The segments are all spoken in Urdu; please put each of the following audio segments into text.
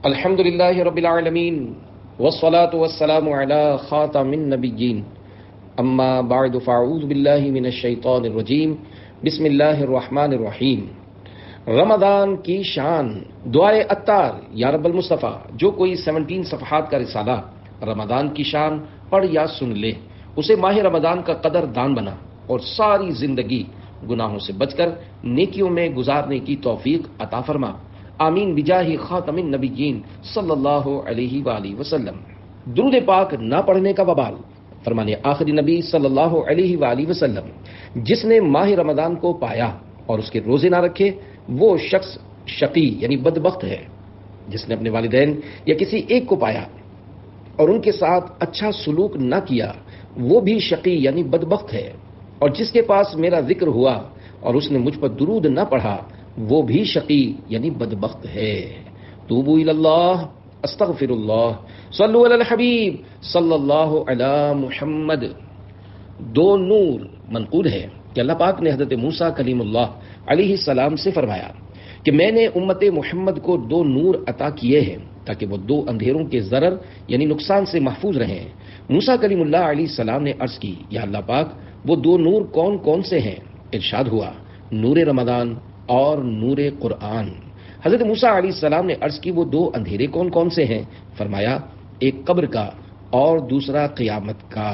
الحمد للہ رب العالمین والصلاة والسلام علی خاتم النبیین اما بعد فاعوذ باللہ من الشیطان الرجیم بسم اللہ الرحمن الرحیم۔ رمضان کی شان، دعائے عطار یا رب المصطفیٰ، جو کوئی 17 صفحات کا رسالہ رمضان کی شان پڑھ یا سن لے اسے ماہ رمضان کا قدر دان بنا اور ساری زندگی گناہوں سے بچ کر نیکیوں میں گزارنے کی توفیق عطا فرما، آمین بجاہ خاتم النبیین صلی اللہ علیہ وآلہ وسلم۔ درود پاک نہ پڑھنے کا وبال، فرمانے آخری نبی صلی اللہ علیہ وآلہ وسلم، جس نے ماہ رمضان کو پایا اور اس کے روزے نہ رکھے وہ شخص شقی یعنی بدبخت ہے۔ جس نے اپنے والدین یا کسی ایک کو پایا اور ان کے ساتھ اچھا سلوک نہ کیا وہ بھی شقی یعنی بدبخت ہے، اور جس کے پاس میرا ذکر ہوا اور اس نے مجھ پر درود نہ پڑھا وہ بھی شقی یعنی بدبخت ہے۔ توبوا الی اللہ، استغفر اللہ، صلوا علی الحبیب صلی اللہ علی محمد۔ دو نور منقول ہے کہ اللہ پاک نے حضرت موسیٰ کلیم اللہ علیہ السلام سے فرمایا کہ میں نے امت محمد کو دو نور عطا کیے ہیں تاکہ وہ دو اندھیروں کے ضرر یعنی نقصان سے محفوظ رہیں۔ موسیٰ کلیم اللہ علیہ السلام نے عرض کی، یا اللہ پاک وہ دو نور کون کون سے ہیں؟ ارشاد ہوا، نور رمضان اور نور قرآن۔ حضرت موسیٰ علیہ السلام نے عرض کی، وہ دو اندھیرے کون کون سے ہیں؟ فرمایا، ایک قبر کا اور دوسرا قیامت کا۔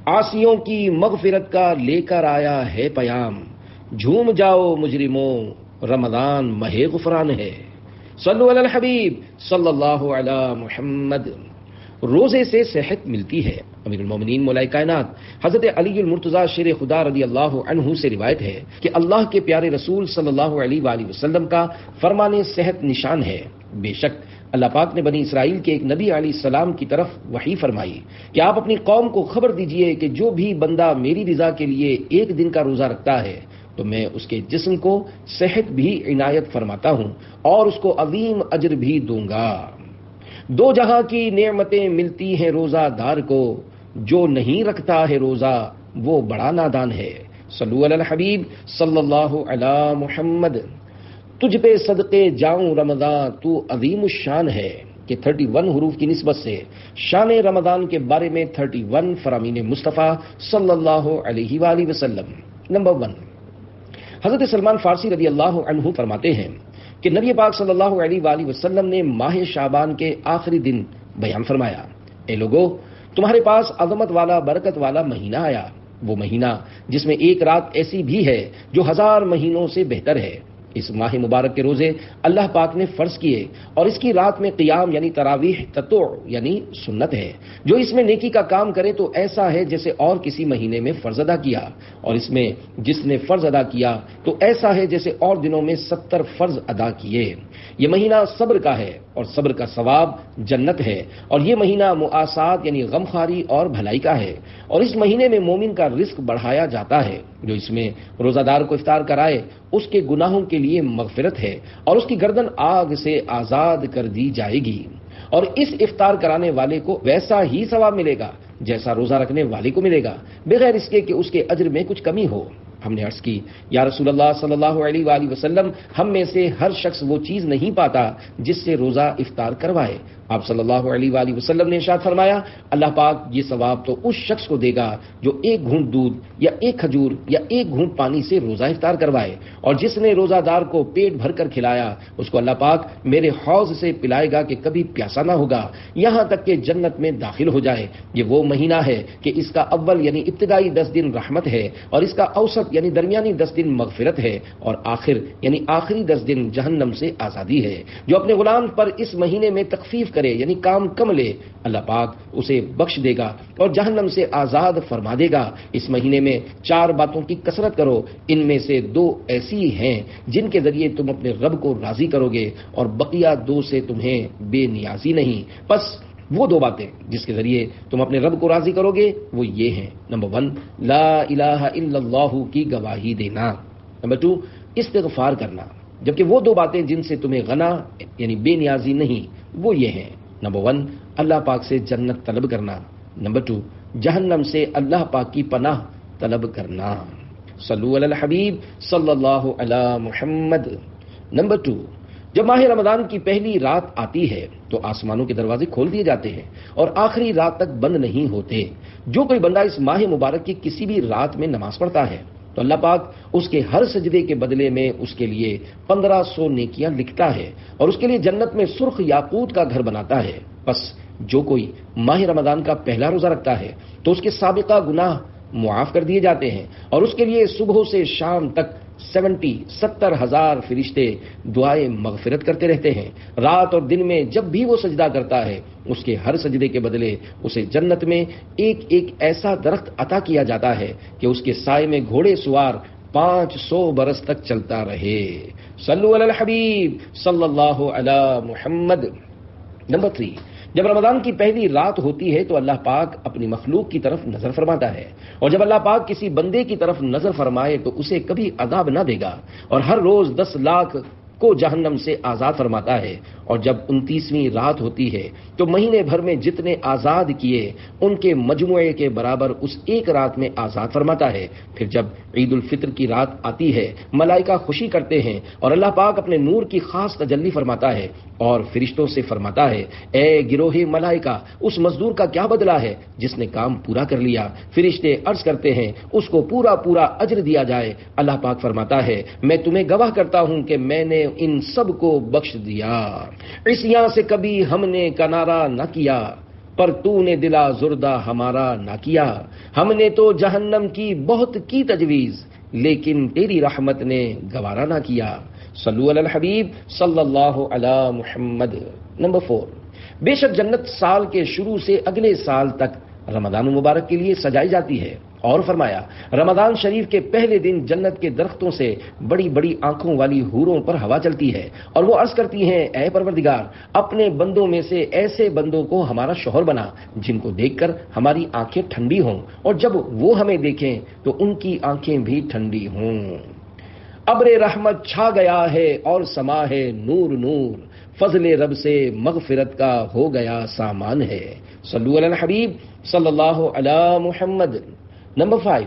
عاصیوں کی مغفرت کا لے کر آیا ہے پیام، جھوم جاؤ مجرموں رمضان ماہ غفران ہے۔ صلو علی الحبیب صلی اللہ علی محمد۔ روزے سے صحت ملتی ہے۔ امیر المومنین مولا کائنات حضرت علی المرتضیٰ شیر خدا رضی اللہ عنہ سے روایت ہے کہ اللہ کے پیارے رسول صلی اللہ علیہ وآلہ وسلم کا فرمان صحت نشان ہے۔ بے شک اللہ پاک نے بنی اسرائیل کے ایک نبی علیہ السلام کی طرف وحی فرمائی کہ آپ اپنی قوم کو خبر دیجئے کہ جو بھی بندہ میری رضا کے لیے ایک دن کا روزہ رکھتا ہے تو میں اس کے جسم کو صحت بھی عنایت فرماتا ہوں اور اس کو عظیم اجر بھی دوں گا۔ دو جہاں کی نعمتیں ملتی ہیں روزہ دار کو، جو نہیں رکھتا ہے روزہ وہ بڑا نادان ہے۔ صلو علی الحبیب صلی اللہ علی محمد۔ تجھ پہ صدقے جاؤں رمضان تو عظیم الشان ہے کہ 31 حروف کی نسبت سے شان رمضان کے بارے میں 31 فرامین مصطفیٰ صلی اللہ علیہ وآلہ وسلم۔ نمبر 1، حضرت سلمان فارسی رضی اللہ عنہ فرماتے ہیں کہ نبی پاک صلی اللہ علیہ وآلہ وسلم نے ماہ شعبان کے آخری دن بیان فرمایا، اے لوگو تمہارے پاس عظمت والا برکت والا مہینہ آیا، وہ مہینہ جس میں ایک رات ایسی بھی ہے جو 1000 مہینوں سے بہتر ہے۔ اس ماہ مبارک کے روزے اللہ پاک نے فرض کیے اور اس کی رات میں قیام یعنی تراویح تطوع یعنی سنت ہے۔ جو اس میں نیکی کا کام کرے تو ایسا ہے جیسے اور کسی مہینے میں فرض ادا کیا، اور اس میں جس نے فرض ادا کیا تو ایسا ہے جیسے اور دنوں میں 70 فرض ادا کیے۔ یہ مہینہ صبر کا ہے اور صبر کا ثواب جنت ہے، اور یہ مہینہ مؤاسات یعنی غمخواری اور بھلائی کا ہے، اور اس مہینے میں مومن کا رزق بڑھایا جاتا ہے۔ جو اس میں روزہ دار کو افطار کرائے اس کے گناہوں کے لیے مغفرت ہے اور اس کی گردن آگ سے آزاد کر دی جائے گی، اور اس افطار کرانے والے کو ویسا ہی ثواب ملے گا جیسا روزہ رکھنے والے کو ملے گا، بغیر اس کے کہ اس کے اجر میں کچھ کمی ہو۔ ہم نے عرض کی، یا رسول اللہ صلی اللہ علیہ وآلہ وسلم، ہم میں سے ہر شخص وہ چیز نہیں پاتا جس سے روزہ افطار کروائے۔ آپ صلی اللہ علیہ وآلہ وسلم نے ارشاد فرمایا، اللہ پاک یہ ثواب تو اس شخص کو دے گا جو ایک گھونٹ دودھ یا ایک کھجور یا ایک گھونٹ پانی سے روزہ افطار کروائے، اور جس نے روزہ دار کو پیٹ بھر کر کھلایا اس کو اللہ پاک میرے حوض سے پلائے گا کہ کبھی پیاسا نہ ہوگا یہاں تک کہ جنت میں داخل ہو جائے۔ یہ وہ مہینہ ہے کہ اس کا اول یعنی ابتدائی 10 دن رحمت ہے، اور اس کا اوسط یعنی درمیانی 10 دن مغفرت ہے، اور آخر یعنی آخری 10 دن جہنم سے آزادی ہے۔ جو اپنے غلام پر اس مہینے میں تخفیف کرے یعنی کام کم لے، اللہ پاک اسے بخش دے گا اور جہنم سے آزاد فرما دے گا۔ اس مہینے میں 4 باتوں کی کثرت کرو، ان میں سے 2 ایسی ہیں جن کے ذریعے تم اپنے رب کو راضی کرو گے، اور بقیہ 2 سے تمہیں بے نیازی نہیں۔ بس وہ 2 باتیں جس کے ذریعے تم اپنے رب کو راضی کرو گے وہ یہ ہیں، نمبر 1 لا الہ الا اللہ کی گواہی دینا، نمبر 2 استغفار کرنا، جبکہ وہ 2 باتیں جن سے تمہیں غنا یعنی بے نیازی نہیں وہ یہ ہیں، نمبر 1 اللہ پاک سے جنت طلب کرنا، نمبر 2 جہنم سے اللہ پاک کی پناہ طلب کرنا۔ صلو علی الحبیب صلی اللہ علی محمد۔ نمبر 2 جب ماہ رمضان کی پہلی رات آتی ہے تو آسمانوں کے دروازے کھول دیے جاتے ہیں اور آخری رات تک بند نہیں ہوتے۔ جو کوئی بندہ اس ماہ مبارک کی کسی بھی رات میں نماز پڑھتا ہے تو اللہ پاک اس کے ہر سجدے کے بدلے میں اس کے لیے 1500 نیکیاں لکھتا ہے اور اس کے لیے جنت میں سرخ یاقوت کا گھر بناتا ہے۔ بس جو کوئی ماہ رمضان کا پہلا روزہ رکھتا ہے تو اس کے سابقہ گناہ معاف کر دیے جاتے ہیں اور اس کے لیے صبح سے شام تک 70,000 فرشتے دعائیں مغفرت کرتے رہتے ہیں۔ رات اور دن میں جب بھی وہ سجدہ کرتا ہے اس کے ہر سجدے کے بدلے اسے جنت میں ایک ایک ایسا درخت عطا کیا جاتا ہے کہ اس کے سائے میں گھوڑے سوار 500 برس تک چلتا رہے۔ صلو علی الحبیب صلی اللہ علی محمد۔ نمبر 3، جب رمضان کی پہلی رات ہوتی ہے تو اللہ پاک اپنی مخلوق کی طرف نظر فرماتا ہے، اور جب اللہ پاک کسی بندے کی طرف نظر فرمائے تو اسے کبھی عذاب نہ دے گا، اور ہر روز 10 لاکھ کو جہنم سے آزاد فرماتا ہے۔ اور جب 29ویں رات ہوتی ہے تو مہینے بھر میں جتنے آزاد کیے ان کے مجموعے کے برابر اس ایک رات میں آزاد فرماتا ہے۔ پھر جب عید الفطر کی رات آتی ہے ملائکہ خوشی کرتے ہیں اور اللہ پاک اپنے نور کی خاص تجلی فرماتا ہے اور فرشتوں سے فرماتا ہے، اے گروہ ملائکہ، اس مزدور کا کیا بدلہ ہے جس نے کام پورا کر لیا؟ فرشتے عرض کرتے ہیں اس کو پورا پورا اجر دیا جائے۔ اللہ پاک فرماتا ہے، میں تمہیں گواہ کرتا ہوں کہ میں نے ان سب کو بخش دیا۔ عصیاں سے کبھی ہم نے کنارہ نہ کیا، پر تو نے دلا زردہ ہمارا نہ کیا۔ ہم نے تو جہنم کی بہت کی تجویز، لیکن تیری رحمت نے گوارا نہ کیا۔ صلو علی الحبیب صلی اللہ علی محمد۔ نمبر 4، بے شک جنت سال کے شروع سے اگلے سال تک رمضان المبارک کے لیے سجائی جاتی ہے، اور فرمایا رمضان شریف کے پہلے دن جنت کے درختوں سے بڑی بڑی آنکھوں والی حوروں پر ہوا چلتی ہے اور وہ عرض کرتی ہیں، اے پروردگار، اپنے بندوں میں سے ایسے بندوں کو ہمارا شوہر بنا جن کو دیکھ کر ہماری آنکھیں ٹھنڈی ہوں اور جب وہ ہمیں دیکھیں تو ان کی آنکھیں بھی ٹھنڈی ہوں۔ ابر رحمت چھا گیا ہے اور سما ہے نور نور، فضل رب سے مغفرت کا ہو گیا سامان ہے۔ صلو علی الحبیب صلی اللہ علی محمد۔ نمبر 5،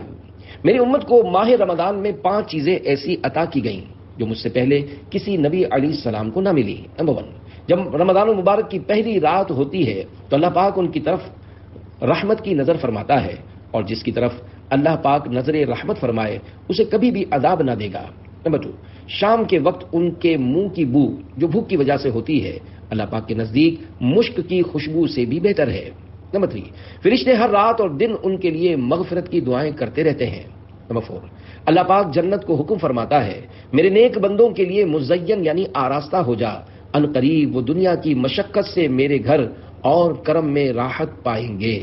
میری امت کو ماہ رمضان میں 5 چیزیں ایسی عطا کی گئیں جو مجھ سے پہلے کسی نبی علیہ السلام کو نہ ملی۔ نمبر 1، جب رمضان المبارک کی پہلی رات ہوتی ہے تو اللہ پاک ان کی طرف رحمت کی نظر فرماتا ہے، اور جس کی طرف اللہ پاک نظر رحمت فرمائے اسے کبھی بھی عذاب نہ دے گا۔ نمبر 2، شام کے وقت ان کے منہ کی بو جو بھوک کی وجہ سے ہوتی ہے اللہ پاک کے نزدیک مشک کی خوشبو سے بھی بہتر ہے۔ نمبر 3، فرشتے ہر رات اور دن ان کے لیے مغفرت کی دعائیں کرتے رہتے ہیں۔ نمبر 4، اللہ پاک جنت کو حکم فرماتا ہے، میرے نیک بندوں کے لیے مزین یعنی آراستہ ہو جا، ان قریب وہ دنیا کی مشقت سے میرے گھر اور کرم میں راحت پائیں گے۔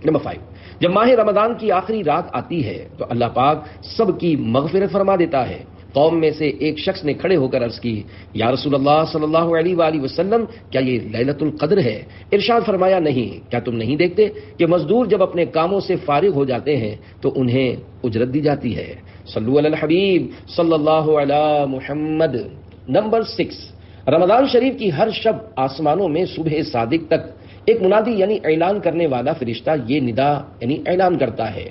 نمبر 5، جب ماہ رمضان کی آخری رات آتی ہے تو اللہ پاک سب کی مغفرت فرما دیتا ہے۔ قوم میں سے ایک شخص نے کھڑے ہو کر عرض کی، یا رسول اللہ صلی اللہ علیہ وآلہ وسلم، کیا یہ لیلۃ القدر ہے؟ ارشاد فرمایا، نہیں، کیا تم نہیں دیکھتے کہ مزدور جب اپنے کاموں سے فارغ ہو جاتے ہیں تو انہیں اجرت دی جاتی ہے۔ صلو علی الحبیب صلی اللہ علی محمد۔ نمبر 6، رمضان شریف کی ہر شب آسمانوں میں صبح صادق تک ایک منادی یعنی اعلان کرنے والا فرشتہ یہ ندا یعنی اعلان کرتا ہے،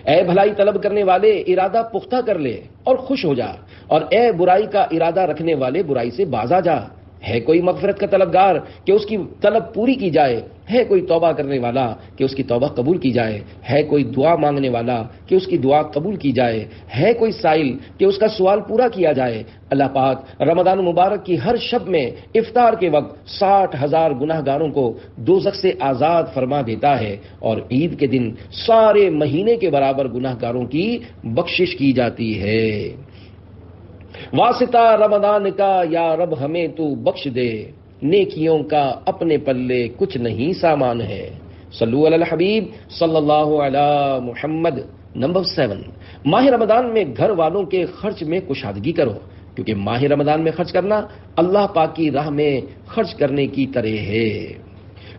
اے بھلائی طلب کرنے والے ارادہ پختہ کر لے اور خوش ہو جا، اور اے برائی کا ارادہ رکھنے والے برائی سے باز آ جا۔ ہے کوئی مغفرت کا طلبگار کہ اس کی طلب پوری کی جائے، ہے کوئی توبہ کرنے والا کہ اس کی توبہ قبول کی جائے، ہے کوئی دعا مانگنے والا کہ اس کی دعا قبول کی جائے، ہے کوئی سائل کہ اس کا سوال پورا کیا جائے۔ اللہ پاک رمضان مبارک کی ہر شب میں افطار کے وقت 60,000 گناہ گاروں کو دوزخ سے آزاد فرما دیتا ہے، اور عید کے دن سارے مہینے کے برابر گناہ گاروں کی بخشش کی جاتی ہے۔ واسطہ رمضان کا یا رب ہمیں تو بخش دے، نیکیوں کا اپنے پلے کچھ نہیں سامان ہے۔ صلو علی الحبیب صلی اللہ علی محمد۔ نمبر 7، ماہ رمضان میں گھر والوں کے خرچ میں کشادگی کرو، کیونکہ ماہ رمضان میں خرچ کرنا اللہ پاک کی راہ میں خرچ کرنے کی طرح ہے۔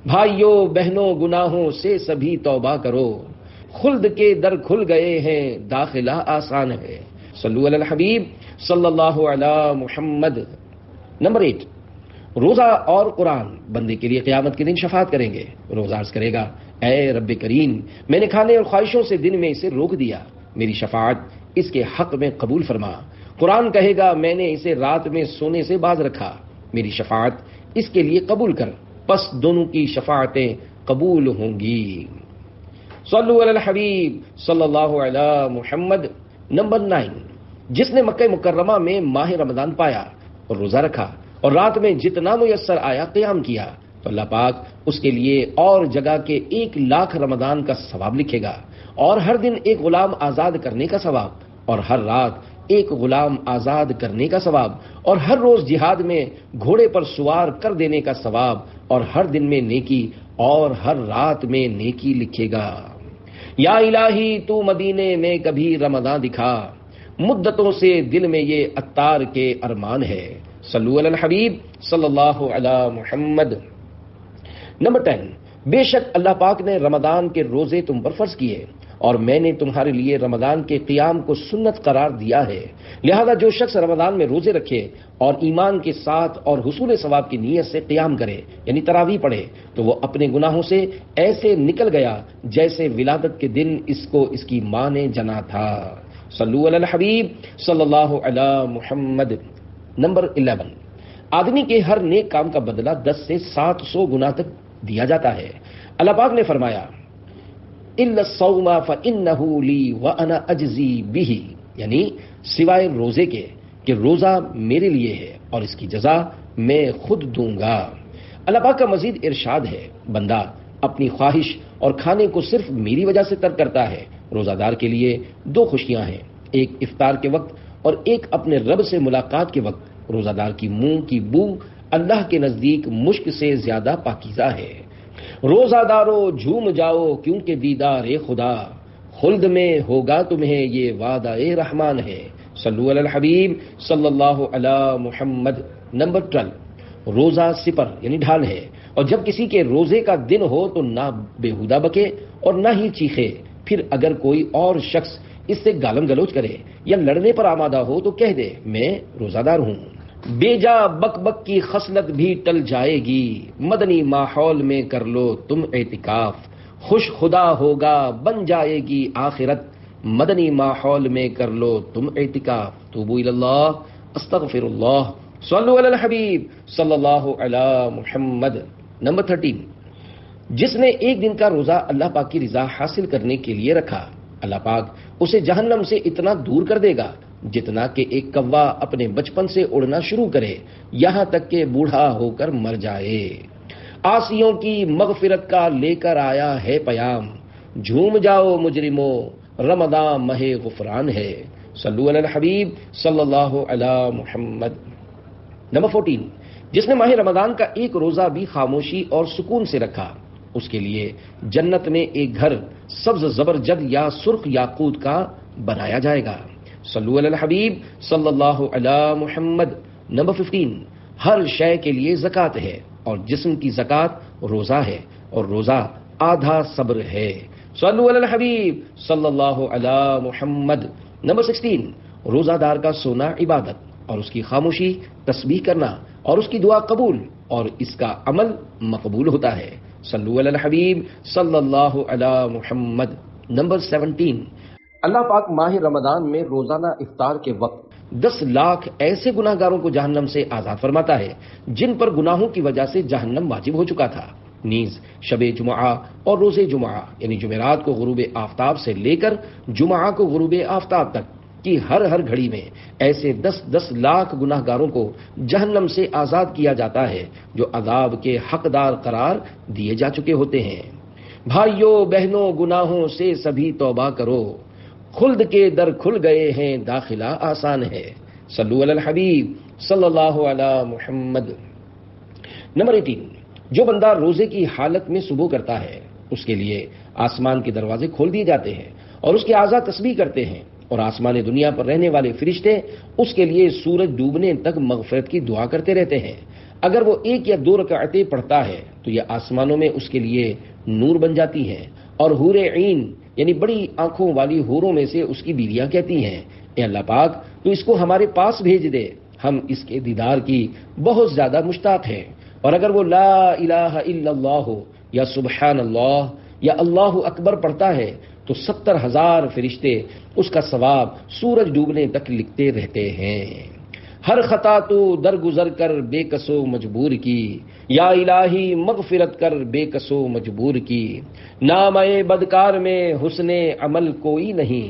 بھائیوں بہنوں گناہوں سے سبھی توبہ کرو، خلد کے در کھل گئے ہیں داخلہ آسان ہے۔ صلو علی الحبیب صلی اللہ علی محمد۔ نمبر 8، روزہ اور قرآن بندے کے لیے قیامت کے دن شفاعت کریں گے۔ روزہ عرض کرے گا، اے رب کریم، میں نے کھانے اور خواہشوں سے دن میں اسے روک دیا، میری شفاعت اس کے حق میں قبول فرما۔ قرآن کہے گا، میں نے اسے رات میں سونے سے باز رکھا، میری شفاعت اس کے لیے قبول کر، پس دونوں کی شفاعتیں قبول ہوں گی۔ صلو علی الحبیب صلی اللہ علی محمد۔ نمبر 9، جس نے مکہ مکرمہ میں ماہ رمضان پایا اور روزہ رکھا اور رات میں جتنا میسر آیا قیام کیا تو اللہ پاک اس کے لیے اور جگہ کے 1,00,000 رمضان کا ثواب لکھے گا، اور ہر دن ایک غلام آزاد کرنے کا ثواب، اور ہر رات ایک غلام آزاد کرنے کا ثواب، اور ہر روز جہاد میں گھوڑے پر سوار کر دینے کا ثواب، اور ہر دن میں نیکی اور ہر رات میں نیکی لکھے گا۔ یا الہی تو مدینے میں کبھی رمضان دکھا، مدتوں سے دل میں یہ عطار کے ارمان ہے۔ صلو علی الحبیب صلی اللہ علی محمد۔ نمبر 10، بے شک اللہ پاک نے رمضان کے روزے تم پر فرض کیے، اور میں نے تمہارے لیے رمضان کے قیام کو سنت قرار دیا ہے، لہذا جو شخص رمضان میں روزے رکھے اور ایمان کے ساتھ اور حصول ثواب کی نیت سے قیام کرے، یعنی تراویح پڑھے، تو وہ اپنے گناہوں سے ایسے نکل گیا جیسے ولادت کے دن اس کو اس کی ماں نے جنا تھا۔ صلو علی الحبیب صلی اللہ علی محمد۔ نمبر 11، آدمی کے ہر نیک کام کا بدلہ 10 سے 700 گنا تک دیا جاتا ہے۔ اللہ پاک نے فرمایا اِلَّا الصَّوْمَ فَإِنَّهُ لِي وَأَنَا أَجْزِي بِهِ، یعنی سوائے روزے کے کہ روزہ میرے لیے ہے اور اس کی جزا میں خود دوں گا۔ اللہ پاک کا مزید ارشاد ہے، بندہ اپنی خواہش اور کھانے کو صرف میری وجہ سے ترک کرتا ہے۔ روزہ دار کے لیے 2 خوشیاں ہیں، ایک افطار کے وقت اور ایک اپنے رب سے ملاقات کے وقت۔ روزہ دار کی منہ کی بو اللہ کے نزدیک مشک سے زیادہ پاکیزہ ہے۔ روزہ دارو جھوم جاؤ کیونکہ دیدار خدا، خلد میں ہوگا تمہیں یہ وعدہ رحمان ہے۔ صلو علی الحبیب صلی اللہ علی محمد۔ نمبر 12، روزہ سپر یعنی ڈھال ہے، اور جب کسی کے روزے کا دن ہو تو نہ بےہودہ بکے اور نہ ہی چیخے، پھر اگر کوئی اور شخص اس سے گالم گلوچ کرے یا لڑنے پر آمادہ ہو تو کہہ دے میں روزہ دار ہوں۔ بیجا بک بک کی خصلت بھی ٹل جائے گی، مدنی ماحول میں کر لو تم اعتکاف، خوش خدا ہوگا بن جائے گی آخرت، مدنی ماحول میں کر لو تم اعتکاف۔ توبوا الی اللہ استغفر اللہ۔ صلو علی الحبیب صلی اللہ علی محمد۔ نمبر 13، جس نے ایک دن کا روزہ اللہ پاک کی رضا حاصل کرنے کے لیے رکھا، اللہ پاک اسے جہنم سے اتنا دور کر دے گا جتنا کہ ایک کوا اپنے بچپن سے اڑنا شروع کرے یہاں تک کہ بوڑھا ہو کر مر جائے۔ عاصیوں کی مغفرت کا لے کر آیا ہے پیام، جھوم جاؤ مجرموں رمضان ماہ غفران ہے۔ صلو علی الحبیب صلی اللہ علی محمد۔ نمبر 14، جس نے ماہ رمضان کا ایک روزہ بھی خاموشی اور سکون سے رکھا، اس کے لیے جنت میں ایک گھر سبز زبرجد یا سرخ یاقوت کا بنایا جائے گا۔ صلو علی الحبیب صلی اللہ علی محمد۔ نمبر 15، ہر شے کے لیے زکوٰۃ ہے، اور جسم کی زکوٰۃ روزہ ہے، اور روزہ آدھا صبر ہے۔ صلو علی الحبیب صلی اللہ علی محمد۔ نمبر 16، روزہ دار کا سونا عبادت اور اس کی خاموشی تسبیح کرنا اور اس کی دعا قبول اور اس کا عمل مقبول ہوتا ہے۔ صلو علی الحبیب صلی اللہ علی محمد۔ نمبر 17، اللہ پاک ماہ رمضان میں روزانہ افطار کے وقت 10 لاکھ ایسے گناہ گاروں کو جہنم سے آزاد فرماتا ہے جن پر گناہوں کی وجہ سے جہنم واجب ہو چکا تھا۔ نیز شب جمعہ اور روز جمعہ یعنی جمعرات کو غروب آفتاب سے لے کر جمعہ کو غروب آفتاب تک کی ہر گھڑی میں ایسے 10 لاکھ گناہ گاروں کو جہنم سے آزاد کیا جاتا ہے جو عذاب کے حقدار قرار دیے جا چکے ہوتے ہیں۔ بھائیوں بہنوں، گناہوں سے سبھی توبہ کرو، خلد کے در کھل گئے ہیں، داخلہ آسان ہے۔ صلو علی الحبیب صلی اللہ علی محمد۔ نمبر 18، جو بندہ روزے کی حالت میں صبح کرتا ہے اس کے لیے آسمان کے دروازے کھول دیے جاتے ہیں اور اس کے اعضاء تسبیح کرتے ہیں، اور آسمان دنیا پر رہنے والے فرشتے اس کے لیے سورج ڈوبنے تک مغفرت کی دعا کرتے رہتے ہیں۔ اگر وہ 1 یا 2 رکعتیں پڑھتا ہے تو یہ آسمانوں میں اس کے لیے نور بن جاتی ہیں، اور حور عین یعنی بڑی آنکھوں والی حوروں میں سے اس کی بیویاں کہتی ہیں، اے اللہ پاک تو اس کو ہمارے پاس بھیج دے، ہم اس کے دیدار کی بہت زیادہ مشتاق ہیں۔ اور اگر وہ لا الہ الا اللہ یا سبحان اللہ یا اللہ اکبر پڑھتا ہے تو 70,000 فرشتے اس کا ثواب سورج ڈوبنے تک لکھتے رہتے ہیں۔ ہر خطا تو درگزر کر بے کسو مجبور کی، یا الہی مغفرت کر بے کسو مجبور کی، نامے بدکار میں حسن عمل کوئی نہیں،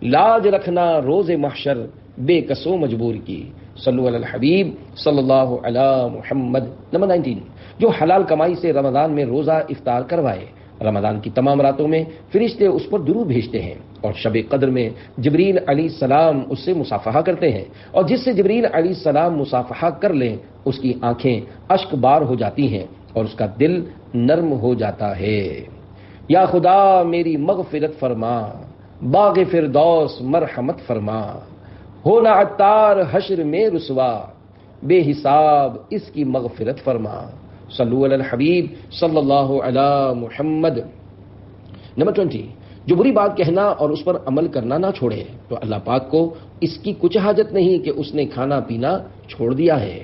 لاج رکھنا روز محشر بے کسو مجبور کی۔ صلو علی الحبیب صلی اللہ علی محمد۔ نمبر 19، جو حلال کمائی سے رمضان میں روزہ افطار کروائے، رمضان کی تمام راتوں میں فرشتے اس پر درود بھیجتے ہیں، اور شب قدر میں جبریل علیہ السلام اس سے مصافحہ کرتے ہیں، اور جس سے جبریل علیہ السلام مصافحہ کر لیں اس کی آنکھیں اشک بار ہو جاتی ہیں اور اس کا دل نرم ہو جاتا ہے۔ یا خدا میری مغفرت فرما، باغ فردوس مرحمت فرما، ہونا عطار حشر میں رسوا، بے حساب اس کی مغفرت فرما۔ صلو علی الحبیب صلی اللہ علی محمد۔ نمبر 20، جو بری بات کہنا اور اس پر عمل کرنا نہ چھوڑے تو اللہ پاک کو اس کی کچھ حاجت نہیں کہ اس نے کھانا پینا چھوڑ دیا ہے۔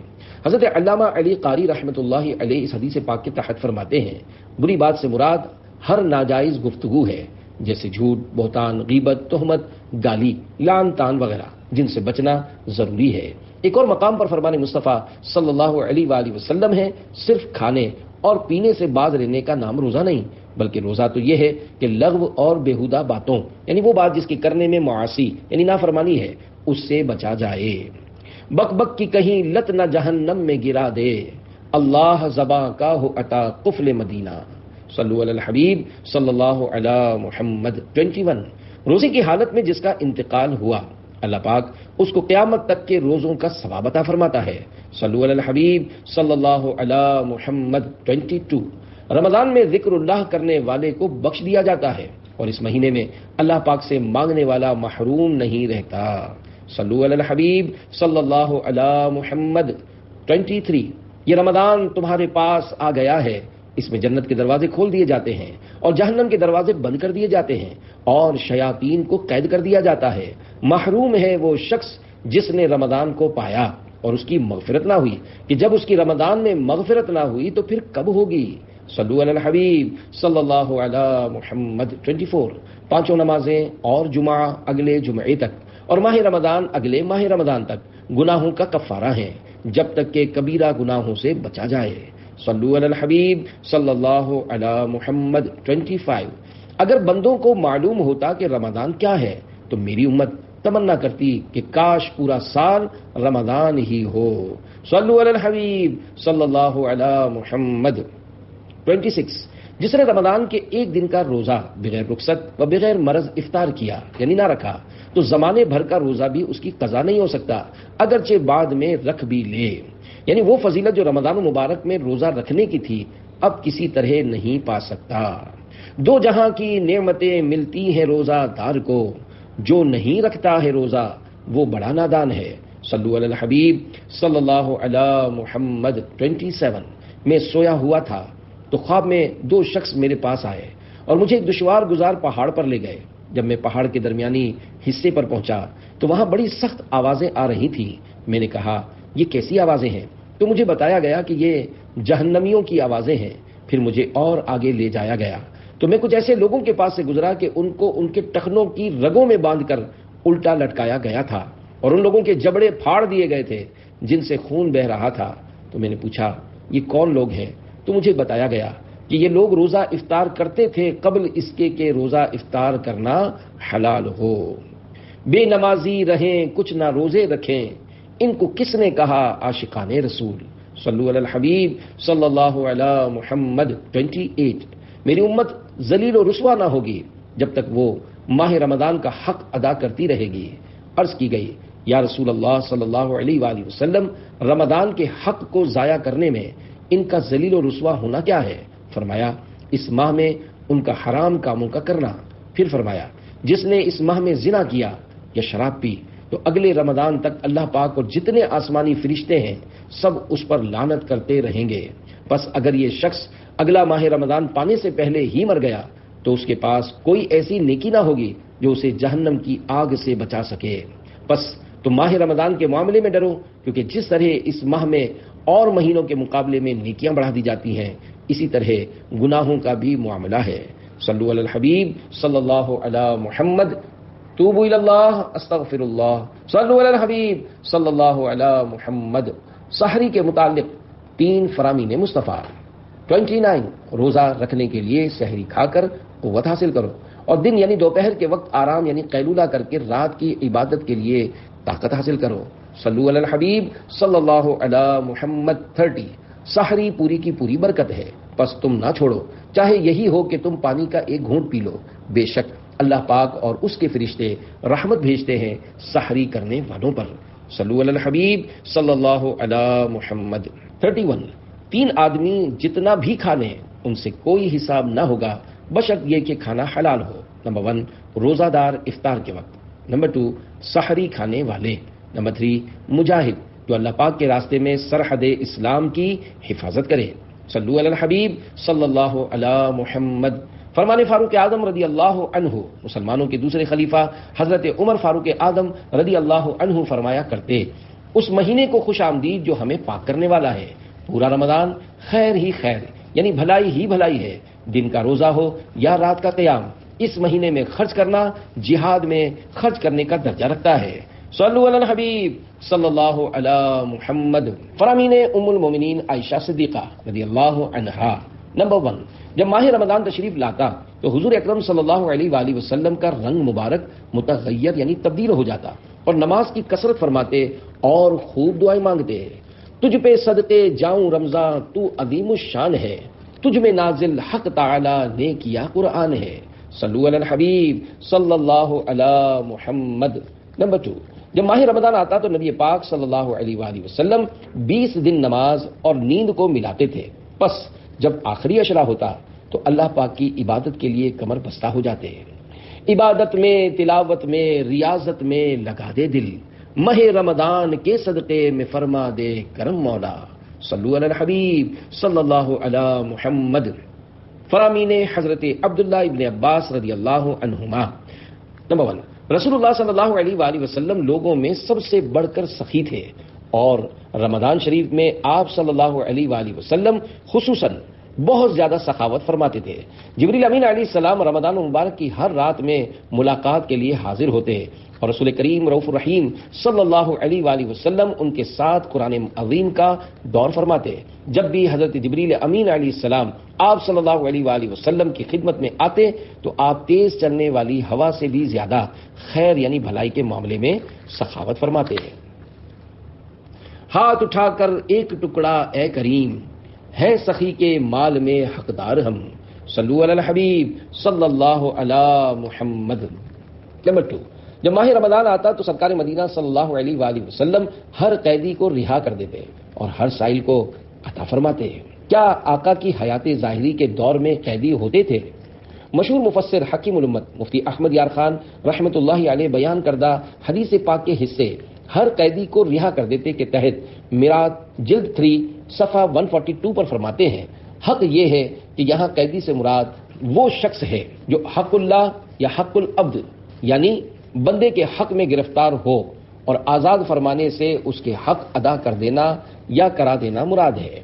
حضرت علامہ علی قاری رحمۃ اللہ علیہ اس حدیث پاک کے تحت فرماتے ہیں، بری بات سے مراد ہر ناجائز گفتگو ہے، جیسے جھوٹ، بہتان، غیبت، تہمت، گالی، لعن طعن وغیرہ، جن سے بچنا ضروری ہے۔ ایک اور مقام پر فرمان مصطفیٰ صلی اللہ علیہ وآلہ وسلم ہے، صرف کھانے اور پینے سے باز رہنے کا نام روزہ نہیں، بلکہ روزہ تو یہ ہے کہ لغو اور بیہودہ باتوں، یعنی وہ بات جس کی کرنے میں معاصی یعنی نافرمانی ہے، اس سے بچا جائے۔ بک بک کی کہیں لت نہ جہنم میں گرا دے، اللہ زباں کا ہو عطا قفل مدینہ۔ صلو علی الحبیب صلی اللہ علی محمد۔ 21، روزے کی حالت میں جس کا انتقال ہوا، اللہ پاک اس کو قیامت تک کے روزوں کا ثواب عطا فرماتا ہے۔ صلو علی الحبیب صلی اللہ علی محمد۔ 22، رمضان میں ذکر اللہ کرنے والے کو بخش دیا جاتا ہے، اور اس مہینے میں اللہ پاک سے مانگنے والا محروم نہیں رہتا۔ صلو علی الحبیب صلی اللہ علی محمد۔ 23، یہ رمضان تمہارے پاس آ گیا ہے، اس میں جنت کے دروازے کھول دیے جاتے ہیں اور جہنم کے دروازے بند کر دیے جاتے ہیں، اور شیاطین کو قید کر دیا جاتا ہے۔ محروم ہے وہ شخص جس نے رمضان کو پایا اور اس کی مغفرت نہ ہوئی، کہ جب اس کی رمضان میں مغفرت نہ ہوئی تو پھر کب ہوگی؟ صلو علی الحبیب صلی اللہ علی محمد۔ 24، پانچوں نمازیں اور جمعہ اگلے جمعے تک اور ماہ رمضان اگلے ماہ رمضان تک گناہوں کا کفارہ ہیں، جب تک کہ کبیرہ گناہوں سے بچا جائے۔ صلو علی الحبیب صلی اللہ علی محمد۔ 25، اگر بندوں کو معلوم ہوتا کہ رمضان کیا ہے تو میری امت تمنا کرتی کہ کاش پورا سال رمضان ہی ہو۔ صلو علی الحبیب صلی اللہ علی محمد۔ 26، جس نے رمضان کے ایک دن کا روزہ بغیر رخصت و بغیر مرض افطار کیا یعنی نہ رکھا تو زمانے بھر کا روزہ بھی اس کی قضا نہیں ہو سکتا، اگرچہ بعد میں رکھ بھی لے۔ یعنی وہ فضیلت جو رمضان مبارک میں روزہ رکھنے کی تھی اب کسی طرح نہیں پا سکتا۔ دو جہاں کی نعمتیں ملتی ہیں روزہ دار کو، جو نہیں رکھتا ہے روزہ وہ بڑا نادان ہے۔ صلو علی الحبیب صلی اللہ علی محمد۔ 27، میں سویا ہوا تھا تو خواب میں دو شخص میرے پاس آئے اور مجھے ایک دشوار گزار پہاڑ پر لے گئے۔ جب میں پہاڑ کے درمیانی حصے پر پہنچا تو وہاں بڑی سخت آوازیں آ رہی تھیں۔ میں نے کہا یہ کیسی آوازیں ہیں؟ تو مجھے بتایا گیا کہ یہ جہنمیوں کی آوازیں ہیں۔ پھر مجھے اور آگے لے جایا گیا تو میں کچھ ایسے لوگوں کے پاس سے گزرا کہ ان کو ان کے ٹخنوں کی رگوں میں باندھ کر الٹا لٹکایا گیا تھا اور ان لوگوں کے جبڑے پھاڑ دیے گئے تھے جن سے خون بہہ رہا تھا۔ تو میں نے پوچھا یہ کون لوگ ہیں؟ تو مجھے بتایا گیا کہ یہ لوگ روزہ افطار کرتے تھے قبل اس کے کہ روزہ افطار کرنا حلال ہو۔ بے نمازی رہیں کچھ نہ روزے رکھیں، ان کو کس نے کہا عاشقان رسول؟ صلو علی الحبیب صلی اللہ علی محمد۔ 28، میری امت ذلیل و رسوا نہ ہوگی جب تک وہ ماہ رمضان کا حق ادا کرتی رہے گی۔ عرض کی گئی یا رسول اللہ صلی اللہ علیہ وآلہ وسلم، رمضان کے حق کو ضائع کرنے میں ان کا ذلیل و رسوا ہونا کیا ہے؟ فرمایا اس ماہ میں ان کا حرام کاموں کا کرنا۔ پھر فرمایا جس نے اس ماہ میں زنا کیا یا شراب پی تو اگلے رمضان تک اللہ پاک اور جتنے آسمانی فرشتے ہیں سب اس پر لعنت کرتے رہیں گے۔ بس اگر یہ شخص اگلا ماہ رمضان پانے سے پہلے ہی مر گیا تو اس کے پاس کوئی ایسی نیکی نہ ہوگی جو اسے جہنم کی آگ سے بچا سکے۔ بس تم ماہ رمضان کے معاملے میں ڈرو، کیونکہ جس طرح اس ماہ میں اور مہینوں کے مقابلے میں نیکیاں بڑھا دی جاتی ہیں اسی طرح گناہوں کا بھی معاملہ ہے۔ صلو علی الحبیب صلی اللہ علی محمد۔ توبوا الی اللہ استغفر اللہ صلوا علی الحبیب صلی اللہ علی محمد۔ سحری کے متعلق 3 فرامین مصطفیٰ۔ 29 روزہ رکھنے کے لیے سحری کھا کر قوت حاصل کرو، اور دن یعنی دوپہر کے وقت آرام یعنی قیلولہ کر کے رات کی عبادت کے لیے طاقت حاصل کرو۔ صلو علی الحبیب صلی اللہ علی محمد۔ 30 سحری پوری کی پوری برکت ہے، پس تم نہ چھوڑو، چاہے یہی ہو کہ تم پانی کا ایک گھونٹ پی لو، بے شک اللہ پاک اور اس کے فرشتے رحمت بھیجتے ہیں سحری کرنے والوں پر۔ صلو علی الحبیب صلی اللہ علی محمد۔ 31 3 آدمی جتنا بھی کھا لیں ان سے کوئی حساب نہ ہوگا بشرط یہ کہ کھانا حلال ہو۔ نمبر 1 روزہ دار افطار کے وقت۔ نمبر 2 سحری کھانے والے۔ نمبر 3 مجاہد جو اللہ پاک کے راستے میں سرحد اسلام کی حفاظت کرے۔ صلو علی الحبیب صلی اللہ علی محمد۔ فرمان فاروق اعظم رضی اللہ عنہ، مسلمانوں کے دوسرے خلیفہ حضرت عمر فاروق اعظم رضی اللہ عنہ فرمایا کرتے، اس مہینے کو خوش آمدید جو ہمیں پاک کرنے والا ہے۔ پورا رمضان خیر ہی خیر یعنی بھلائی ہی بھلائی ہے، دن کا روزہ ہو یا رات کا قیام، اس مہینے میں خرچ کرنا جہاد میں خرچ کرنے کا درجہ رکھتا ہے۔ صلو علی الحبیب صلی اللہ علی محمد۔ فرامین ام المومنین عائشہ صدیقہ رضی اللہ عنہا۔ نمبر 1 جب ماہ رمضان تشریف لاتا تو حضور اکرم صلی اللہ علیہ وآلہ وسلم کا رنگ مبارک متغیر یعنی تبدیل ہو جاتا اور نماز کی کثرت فرماتے اور خوب دعائیں مانگتے۔ تجھ پہ صدقے جاؤں رمضان تو عظیم الشان ہے، تجھ میں نازل حق تعالی نے کیا قرآن ہے۔ صلو علی الحبیب صلی اللہ علی محمد۔ نمبر 2 جب ماہ رمضان آتا تو نبی پاک صلی اللہ علیہ وآلہ وسلم 20 دن نماز اور نیند کو ملاتے تھے، پس جب آخری اشرا ہوتا تو اللہ پاک کی عبادت کے لیے کمر بستہ ہو جاتے۔ عبادت میں تلاوت میں ریاضت میں لگا دے دل، ماہ رمضان کے صدقے میں فرما دے کرم مولا۔ صلو علی الحبیب صلی اللہ علی محمد۔ فرامین حضرت عبداللہ ابن عباس رضی اللہ عنہما۔ نمبر 1 رسول اللہ صلی اللہ علیہ وآلہ وسلم لوگوں میں سب سے بڑھ کر سخی تھے، اور رمضان شریف میں آپ صلی اللہ علیہ وآلہ وسلم خصوصاً بہت زیادہ سخاوت فرماتے تھے۔ جبریل امین علیہ السلام رمضان مبارک کی ہر رات میں ملاقات کے لیے حاضر ہوتے اور رسول کریم رؤوف الرحیم صلی اللہ علیہ وآلہ وسلم ان کے ساتھ قرآن عظیم کا دور فرماتے۔ جب بھی حضرت جبریل امین علیہ السلام آپ صلی اللہ علیہ وآلہ وسلم کی خدمت میں آتے تو آپ تیز چلنے والی ہوا سے بھی زیادہ خیر یعنی بھلائی کے معاملے میں سخاوت فرماتے ہیں۔ ہاتھ اٹھا کر ایک ٹکڑا اے کریم، ہے سخی کے مال میں حقدار ہم۔ صلو علی الحبیب صلی اللہ علی محمد۔ نمبر 2 جب ماہ رمضان آتا تو سرکار مدینہ صلی اللہ علیہ وآلہ وسلم ہر قیدی کو رہا کر دیتے اور ہر سائل کو عطا فرماتے۔ کیا آقا کی حیات ظاہری کے دور میں قیدی ہوتے تھے؟ مشہور مفسر حکیم الامت مفتی احمد یار خان رحمۃ اللہ علیہ بیان کردہ حدیث پاک کے حصے ہر قیدی کو رہا کر دیتے کے تحت میراث جلد 3 صفحہ 142 پر فرماتے ہیں، حق یہ ہے کہ یہاں قیدی سے مراد وہ شخص ہے جو حق اللہ یا حق العبد یعنی بندے کے حق میں گرفتار ہو اور آزاد فرمانے سے اس کے حق ادا کر دینا یا کرا دینا مراد ہے۔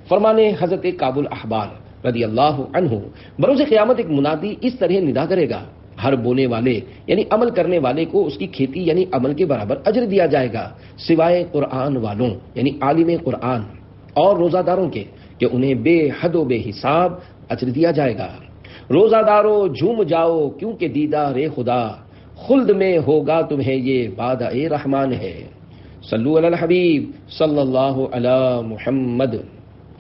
فرمانے حضرت کعب الاحبار رضی اللہ عنہ، بروز قیامت ایک منادی اس طرح ندا کرے گا، ہر بونے والے یعنی عمل کرنے والے کو اس کی کھیتی یعنی عمل کے برابر اجر دیا جائے گا، سوائے قرآن والوں یعنی عالم قرآن اور روزہ داروں کے کہ انہیں بے حد و بے حساب اجر دیا جائے گا۔ روزہ داروں جھوم جاؤ کیونکہ دیدار خدا خلد میں ہوگا تمہیں یہ وعدہ رحمان ہے۔ صلو علی الحبیب صلی اللہ علی محمد۔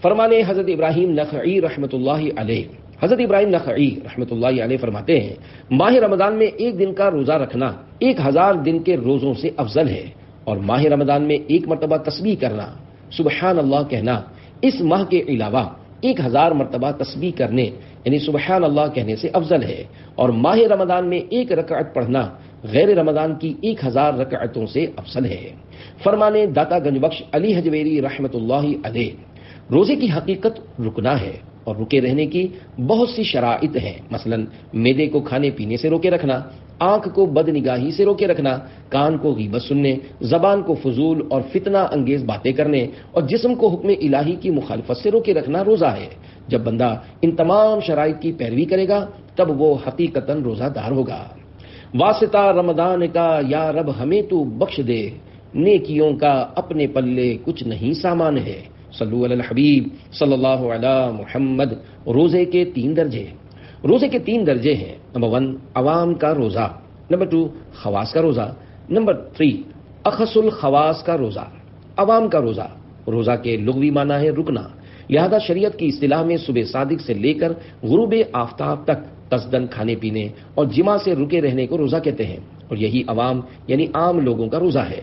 فرمانے حضرت ابراہیم نخعی رحمۃ اللہ علیہ، حضرت ابراہیم نخعی رحمۃ اللہ علیہ فرماتے ہیں، ماہ رمضان میں ایک دن کا روزہ رکھنا 1000 دن کے روزوں سے افضل ہے، اور ماہ رمضان میں ایک مرتبہ تسبیح کرنا سبحان اللہ کہنا اس ماہ کے علاوہ 1000 مرتبہ تسبیح کرنے یعنی سبحان اللہ کہنے سے افضل ہے، اور ماہ رمضان میں ایک رکعت پڑھنا غیر رمضان کی 1000 رکعتوں سے افضل ہے۔ فرمانے داتا گنج بخش علی حجویری رحمۃ اللہ علیہ، روزے کی حقیقت رکنا ہے اور رکے رہنے کی بہت سی شرائط ہیں، مثلا معدے کو کھانے پینے سے روکے رکھنا، آنکھ کو بد نگاہی سے روکے رکھنا، کان کو غیبت سننے، زبان کو فضول اور فتنہ انگیز باتیں کرنے، اور جسم کو حکم الہی کی مخالفت سے روکے رکھنا روزہ ہے۔ جب بندہ ان تمام شرائط کی پیروی کرے گا تب وہ حقیقتاً روزہ دار ہوگا۔ واسطہ رمضان کا یا رب ہمیں تو بخش دے، نیکیوں کا اپنے پلے کچھ نہیں سامان ہے۔ صلو علی الحبیب صلی اللہ علی محمد۔ روزے کے 3 درجے۔ روزے کے 3 درجے ہیں۔ نمبر 1 عوام کا روزہ، نمبر 2 خواص کا روزہ، نمبر 3 اخص الخواص کا روزہ۔ عوام کا روزہ، روزہ کے لغوی معنی ہے رکنا، لہذا شریعت کی اصطلاح میں صبح صادق سے لے کر غروب آفتاب تک قصدن کھانے پینے اور جماع سے رکے رہنے کو روزہ کہتے ہیں، اور یہی عوام یعنی عام لوگوں کا روزہ ہے۔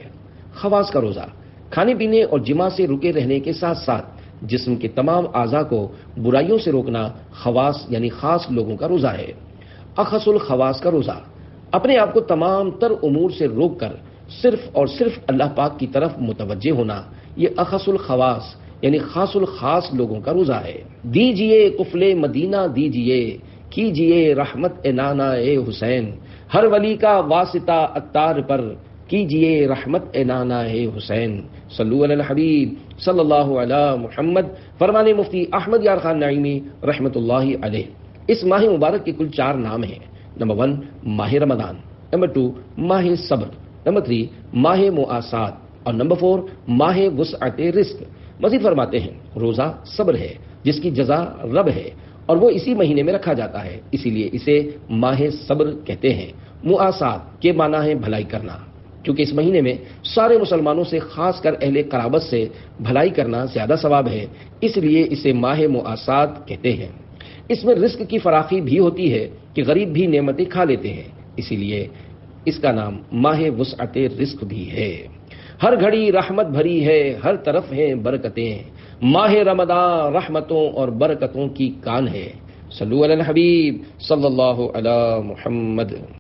خواص کا روزہ، کھانے پینے اور جماع سے رکے رہنے کے ساتھ ساتھ جسم کے تمام اعضاء کو برائیوں سے روکنا خواص یعنی خاص لوگوں کا روزہ ہے۔ اخص الخواص کا روزہ، اپنے آپ کو تمام تر امور سے روک کر صرف اور صرف اللہ پاک کی طرف متوجہ ہونا، یہ اخص الخواص یعنی خاص الخاص لوگوں کا روزہ ہے۔ دیجئے قفل مدینہ دیجئے، کیجئے رحمت نانا اے حسین، ہر ولی کا واسطہ اتار پر، کیجئے رحمت نانا اے حسین۔ صلو علی الحبیب صلی اللہ علی محمد۔ فرمان مفتی احمد یار خان نعیمی رحمۃ اللہ علیہ۔ اس ماہ مبارک کے کل 4 نام ہیں۔ نمبر 1 ماہ رمضان، نمبر 2 ماہ صبر، نمبر 3 ماہ مواسات، اور نمبر 4 ماہ وسعت رزق۔ مزید فرماتے ہیں روزہ صبر ہے جس کی جزا رب ہے، اور وہ اسی مہینے میں رکھا جاتا ہے، اسی لیے اسے ماہ صبر کہتے ہیں۔ مواسات کے معنی ہے بھلائی کرنا، کیونکہ اس مہینے میں سارے مسلمانوں سے خاص کر اہل قرابت سے بھلائی کرنا زیادہ ثواب ہے، اس لیے اسے ماہ مواسات کہتے ہیں۔ اس میں رزق کی فراخی بھی ہوتی ہے کہ غریب بھی نعمتیں کھا لیتے ہیں، اسی لیے اس کا نام ماہ وسعت رزق بھی ہے۔ ہر گھڑی رحمت بھری ہے، ہر طرف ہیں برکتیں، ماہ رمضان رحمتوں اور برکتوں کی کان ہے۔ صلو علی الحبیب صلی اللہ علی محمد۔